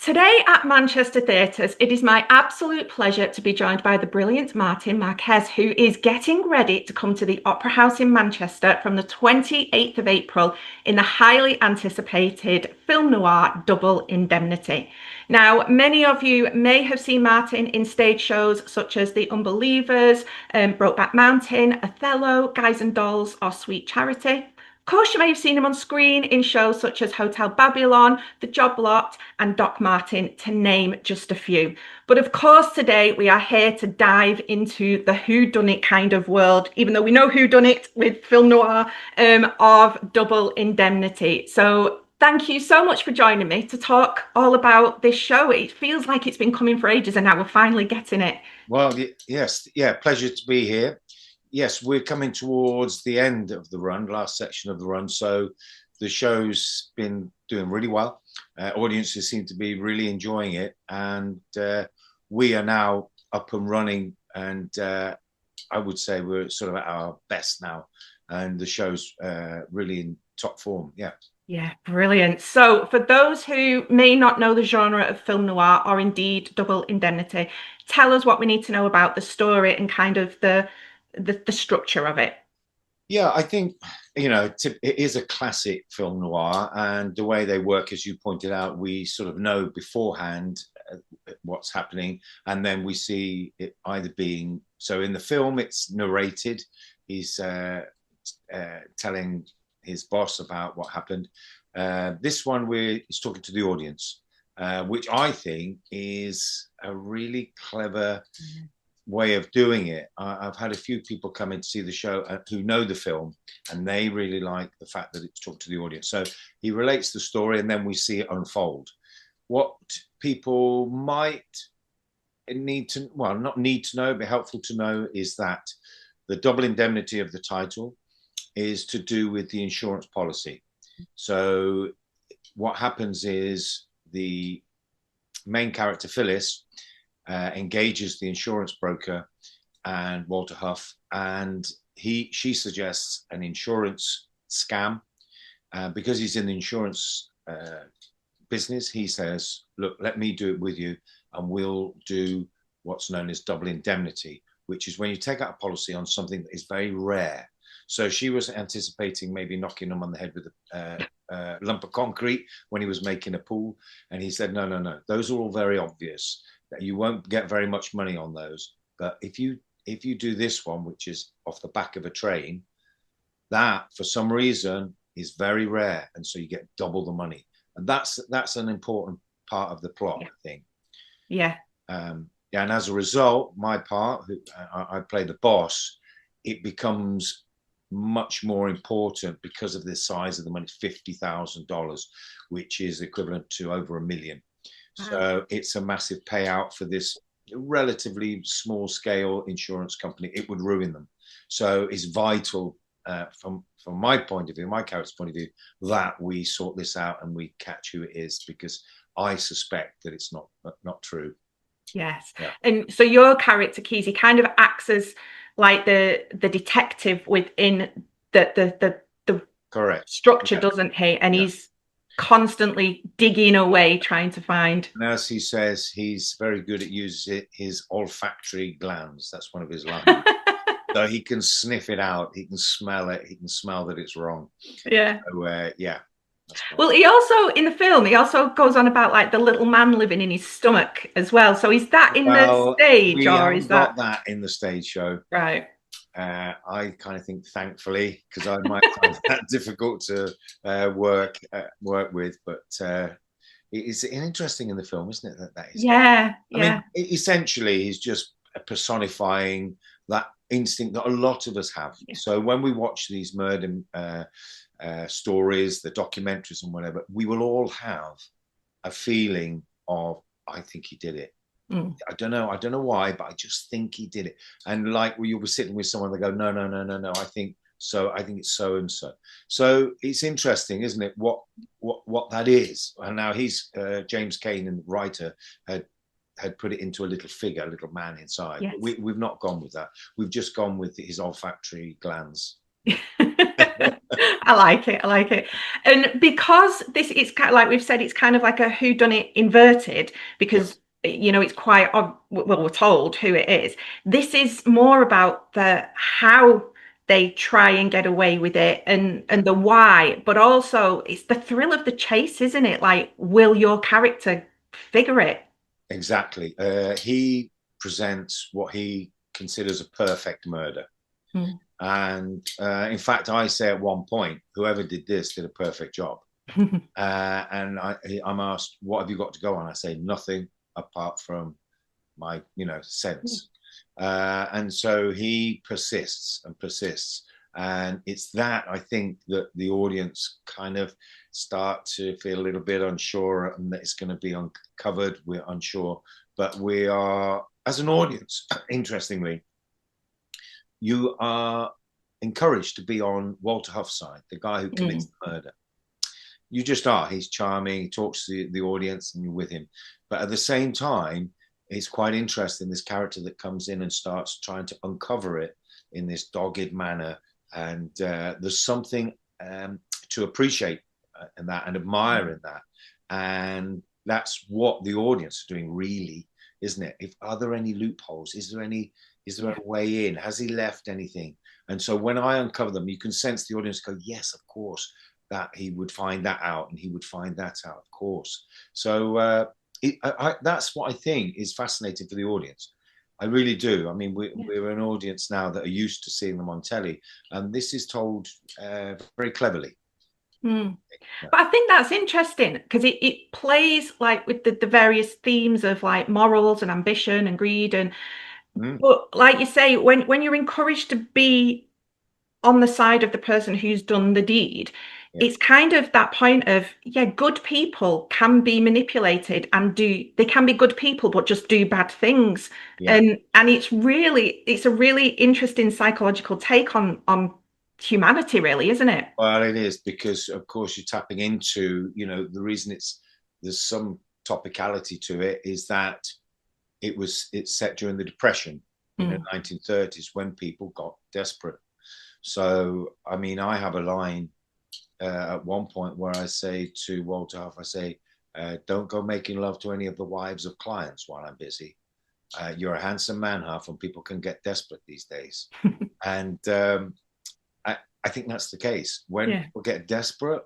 Today at Manchester Theatres, it is my absolute pleasure to be joined by the brilliant Martin Marquez, who is getting ready to come to the Opera House in Manchester from the 28th of April in the highly anticipated film noir Double Indemnity. Now, many of you may have seen Martin in stage shows such as The Unbelievers, Brokeback Mountain, Othello, Guys and Dolls, or Sweet Charity. Of course, you may have seen him on screen in shows such as Hotel Babylon, The Job Lot, and Doc Martin, to name just a few. But of course, today we are here to dive into the whodunit kind of world, even though we know whodunit with film noir, of Double Indemnity. So thank you so much for joining me to talk all about this show. It feels like it's been coming for ages and now we're finally getting it. Well, yes, yeah, pleasure to be here. Yes, we're coming towards the end of the run, last section of the run. So the show's been doing really well. Audiences seem to be really enjoying it. And we are now up and running. And I would say we're sort of at our best now. And the show's really in top form. Yeah. Yeah, brilliant. So for those who may not know the genre of film noir or indeed Double Indemnity, tell us what we need to know about the story and kind of the structure of it. Yeah, I think, it is a classic film noir, and the way they work, as you pointed out, we sort of know beforehand what's happening, and then we see it either being, so in the film, it's narrated. He's telling his boss about what happened. This one, he's talking to the audience, which I think is a really clever way of doing it. I've had a few people come in to see the show who know the film, and they really like the fact that it's talked to the audience. So he relates the story, and then we see it unfold. What people might need to, well, not need to know, but helpful to know, is that the double indemnity of the title is to do with the insurance policy. So what happens is the main character, Phyllis, engages the insurance broker and Walter Huff, and she suggests an insurance scam. Because he's in the insurance business, he says, look, let me do it with you, and we'll do what's known as double indemnity, which is when you take out a policy on something that is very rare. So she was anticipating maybe knocking him on the head with a lump of concrete when he was making a pool, and he said, no, those are all very obvious. You won't get very much money on those. But if you do this one, which is off the back of a train, that for some reason is very rare, and so you get double the money. And that's an important part of the plot, yeah. I think. Yeah. And as a result, my part, I play the boss, it becomes much more important because of the size of the money, $50,000, which is equivalent to over $1 million. So it's a massive payout for this relatively small scale insurance company. It would ruin them. So it's vital from my point of view, my character's point of view, that we sort this out and we catch who it is, because I suspect that it's not true. Yes. Yeah. And so your character, Keezy, kind of acts as like the detective within the correct structure, yeah. Doesn't he? And yeah. He's constantly digging away trying to find. And as he says, he's very good at using his olfactory glands. That's one of his lines. So he can sniff it out, he can smell it, he can smell that it's wrong. Yeah. So yeah. Well, he also, in the film, he also goes on about like the little man living in his stomach as well. So is that in the stage, or is that that in the stage show? Right. I kind of think, thankfully, because I might find that difficult to work with, but it's interesting in the film, isn't it? That is. Yeah. I mean, essentially, he's just personifying that instinct that a lot of us have. Yeah. So when we watch these murder stories, the documentaries and whatever, we will all have a feeling of, I think he did it. I don't know why, but I just think he did it. And like when you were sitting with someone, they go, no, I think so. I think it's so and so. So it's interesting, isn't it? What that is. And now he's James Cain, and the writer, had put it into a little figure, a little man inside. Yes. We've not gone with that. We've just gone with his olfactory glands. I like it. I like it. And because this is kind of like we've said, it's kind of like a whodunit inverted because Yes, it's quite well, we're told who it is. This is more about the how they try and get away with it and the why, but also it's the thrill of the chase, isn't it? Like, will your character figure it? exactly. He presents what he considers a perfect murder. Mm. And in fact, I say at one point, whoever did this did a perfect job. And I'm asked, what have you got to go on? I say, nothing apart from my, sense. And so he persists and persists. And it's that I think that the audience kind of start to feel a little bit unsure and that it's going to be uncovered. We're unsure, but we are, as an audience, interestingly, you are encouraged to be on Walter Huff's side, the guy who commits the murder. You just are. He's charming. He talks to the audience and you're with him. But at the same time, it's quite interesting, this character that comes in and starts trying to uncover it in this dogged manner. And there's something to appreciate in that and admire in that. And that's what the audience are doing, really, isn't it? Are there any loopholes? Is there a way in? Has he left anything? And so when I uncover them, you can sense the audience go, yes, of course, that he would find that out and he would find that out, of course. So that's what I think is fascinating for the audience. I really do. I mean, we're an audience now that are used to seeing them on telly, and this is told very cleverly. Mm. But I think that's interesting because it plays like with the various themes of like morals and ambition and greed and but like you say, when you're encouraged to be on the side of the person who's done the deed, it's kind of that point of, yeah, good people can be manipulated and they can be good people, but just do bad things. Yeah. And it's a really interesting psychological take on humanity, really, isn't it? Well, it is because, of course, you're tapping into, the reason there's some topicality to it is that it's set during the Depression in the 1930s when people got desperate. So, I mean, I have a line at one point where I say to Walter Huff, I say, don't go making love to any of the wives of clients while I'm busy. You're a handsome man, Huff, and people can get desperate these days. And I think that's the case. When people get desperate,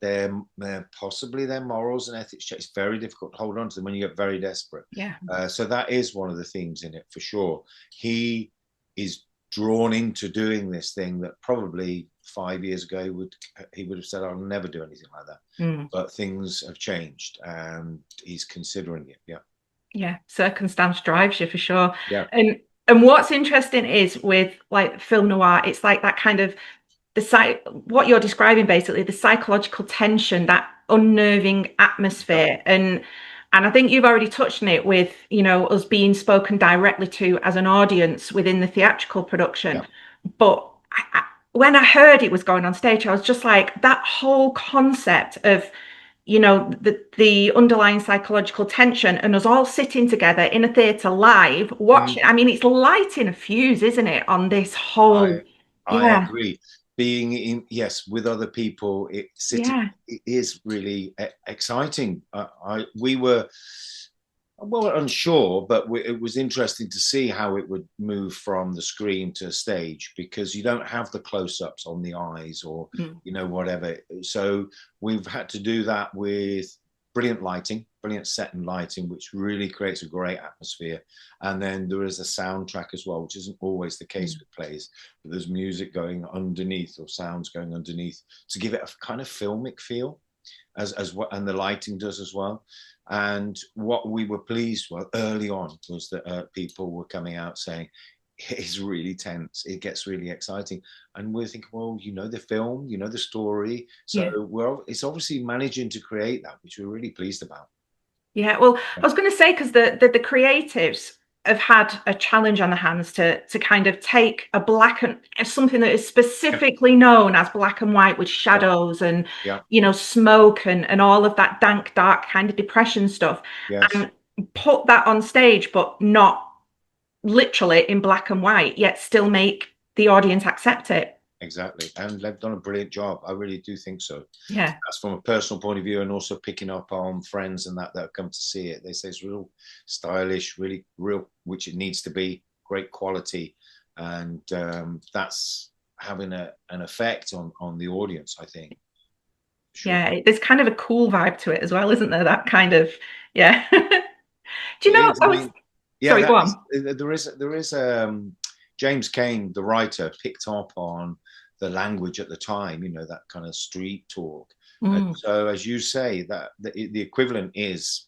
they're possibly their morals and ethics check. It's very difficult to hold on to them when you get very desperate. Yeah. So that is one of the themes in it for sure. He is drawn into doing this thing that probably 5 years ago he would have said, I'll never do anything like that. But things have changed and he's considering it. Yeah, circumstance drives you for sure. Yeah. And what's interesting is with like film noir, it's like that kind of what you're describing, basically the psychological tension, that unnerving atmosphere. And I think you've already touched on it with, us being spoken directly to as an audience within the theatrical production. But when I heard it was going on stage, I was just like, that whole concept of the underlying psychological tension and us all sitting together in a theatre live watching. I mean, it's lighting a fuse, isn't it, on this whole. I agree. Being in, yes, with other people, it is really exciting. We were unsure, but it was interesting to see how it would move from the screen to stage because you don't have the close-ups on the eyes or whatever. So we've had to do that with brilliant lighting, brilliant set and lighting, which really creates a great atmosphere. And then there is a soundtrack as well, which isn't always the case with plays, but there's music going underneath or sounds going underneath to give it a kind of filmic feel as what, and the lighting does as well. And what we were pleased with early on was that people were coming out saying, it's really tense, it gets really exciting. And we're thinking, well, the film, the story. So it's obviously managing to create that, which we're really pleased about. Yeah, well, I was going to say, because the creatives have had a challenge on their hands to kind of take something that is specifically known as black and white with shadows and smoke and all of that dank, dark kind of depression stuff, and put that on stage, but not literally in black and white, yet still make the audience accept it. exactly. And they've done a brilliant job. I really do think so. Yeah. That's from a personal point of view, and also picking up on friends and that have come to see it. They say it's real stylish, really real, which it needs to be, great quality, and that's having an effect on the audience, I think. Sure. Yeah, there's kind of a cool vibe to it as well, isn't there? That kind of, yeah. Do you It know, is. I I was, mean, yeah, sorry, that go is, on. there is James Cain, the writer, picked up on the language at the time. That kind of street talk. And Mm, so, as you say, that the equivalent is,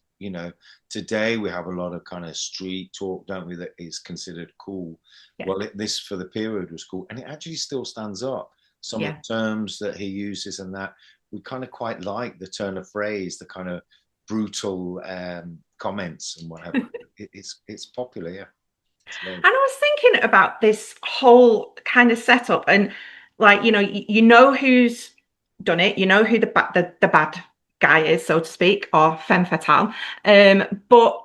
today we have a lot of kind of street talk, don't we? That is considered cool. yeah, Well, this for the period was cool, and it actually still stands up. Some of yeah. the terms that he uses and that we kind of quite like the turn of phrase, the kind of brutal comments and whatever. It's popular, yeah. And I was thinking about this whole kind of setup, and like, you know who's done it, you know who the bad guy is, so to speak, or femme fatale. But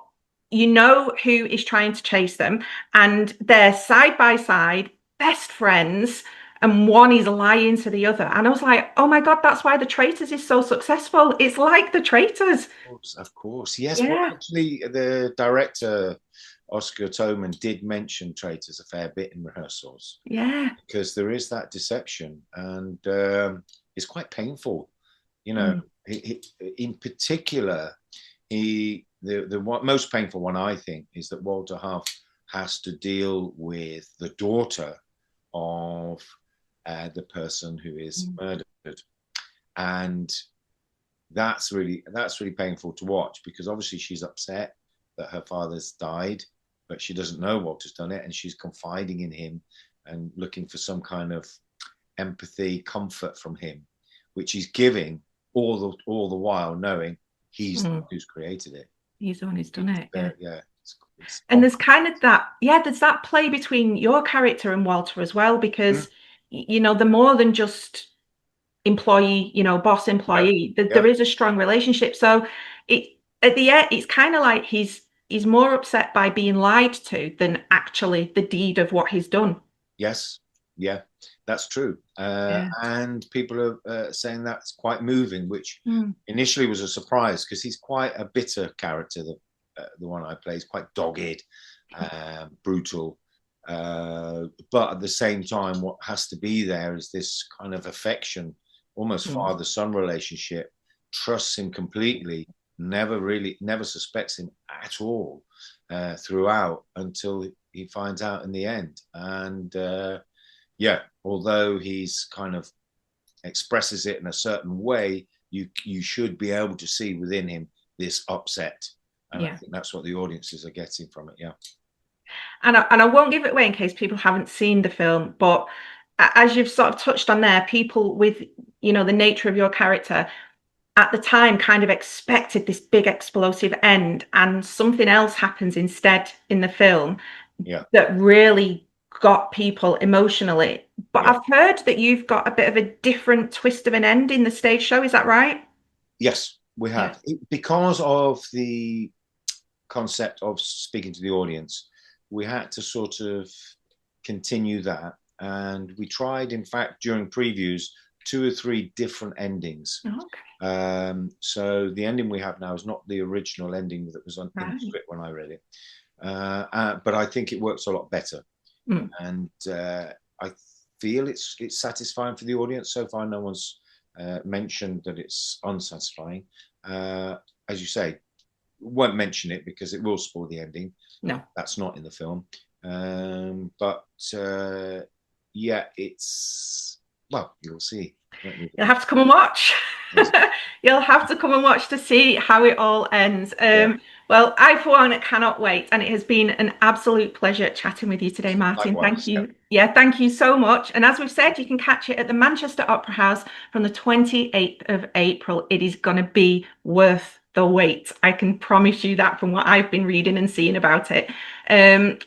you know who is trying to chase them, and they're side by side, best friends, and one is lying to the other. And I was like, oh my God, that's why The Traitors is so successful. It's like The Traitors. Of course, yes. Well, Yeah, actually, the director Oscar Toman did mention traitors a fair bit in rehearsals yeah. because there is that deception, and it's quite painful. You know, Mm, in particular, the most painful one I think is that Walter Huff has to deal with the daughter of the person who is mm, murdered, and that's really painful to watch because obviously she's upset that her father's died, but she doesn't know Walter's done it, and she's confiding in him and looking for some kind of empathy, comfort from him, which he's giving all the while knowing he's the one mm. who's created it. He's the one who's done it. Yeah. Yeah, it's And there's kind of that, yeah, there's that play between your character and Walter as well, mm, because, they're more than just employee, boss yeah, employee. There yeah, is a strong relationship. So it at the end, it's kind of like he's more upset by being lied to than actually the deed of what he's done. yes, yeah, that's true. Yeah. And people are saying that's quite moving, which Mm, initially was a surprise because he's quite a bitter character. The one I play is quite dogged, brutal, but at the same time, what has to be there is this kind of affection, almost mm, father-son relationship. Trusts him completely, never suspects him at all throughout until he finds out in the end. And yeah, although he's kind of expresses it in a certain way, you should be able to see within him this upset, and I yeah. think that's what the audiences are getting from it. Yeah. And I won't give it away in case people haven't seen the film, but as you've sort of touched on there, people with, the nature of your character at the time kind of expected this big explosive end, and something else happens instead in the film Yeah. that really got people emotionally. But Yeah. I've heard that you've got a bit of a different twist of an end in the stage show. Is that right? Yes, we Yeah. have, because of the concept of speaking to the audience. We had to sort of continue that, and we tried, in fact, during previews, two or three different endings. Okay. So the ending we have now is not the original ending that was in the Right. script when I read it, but I think it works a lot better, Mm. and I feel it's satisfying for the audience. So far, no one's mentioned that it's unsatisfying. As you say, won't mention it because it will spoil the ending. No. That's not in the film. But yeah, it's, well, you'll see. You'll have to come and watch. You'll have to come and watch to see how it all ends. Yeah, Well, I, for one, cannot wait. And it has been an absolute pleasure chatting with you today, Martin. Thank likewise. Yeah. you. Yeah, thank you so much. And as we've said, you can catch it at the Manchester Opera House from the 28th of April. It is going to be worth the wait. I can promise you that from what I've been reading and seeing about it.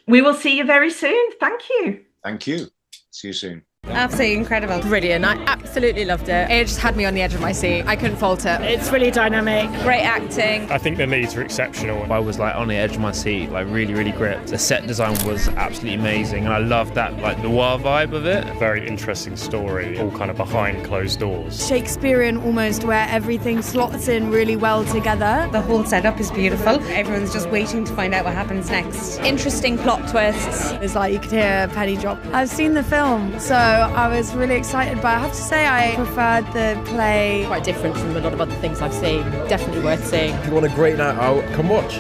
We will see you very soon. Thank you. Thank you. See you soon. Absolutely incredible. Brilliant. I absolutely loved it. It just had me on the edge of my seat. I couldn't fault it. It's really dynamic. Great acting. I think the leads were exceptional. I was like on the edge of my seat, like really gripped. The set design was absolutely amazing, and I loved that like noir vibe of it. Very interesting story, all kind of behind closed doors. Shakespearean almost, where everything slots in really well together. The whole setup is beautiful. Everyone's just waiting to find out what happens next. Interesting plot twists. It's like you could hear a penny drop. I've seen the film, so I was really excited, but I have to say I preferred the play. Quite different from a lot of other things I've seen. Definitely worth seeing. If you want a great night out, come watch.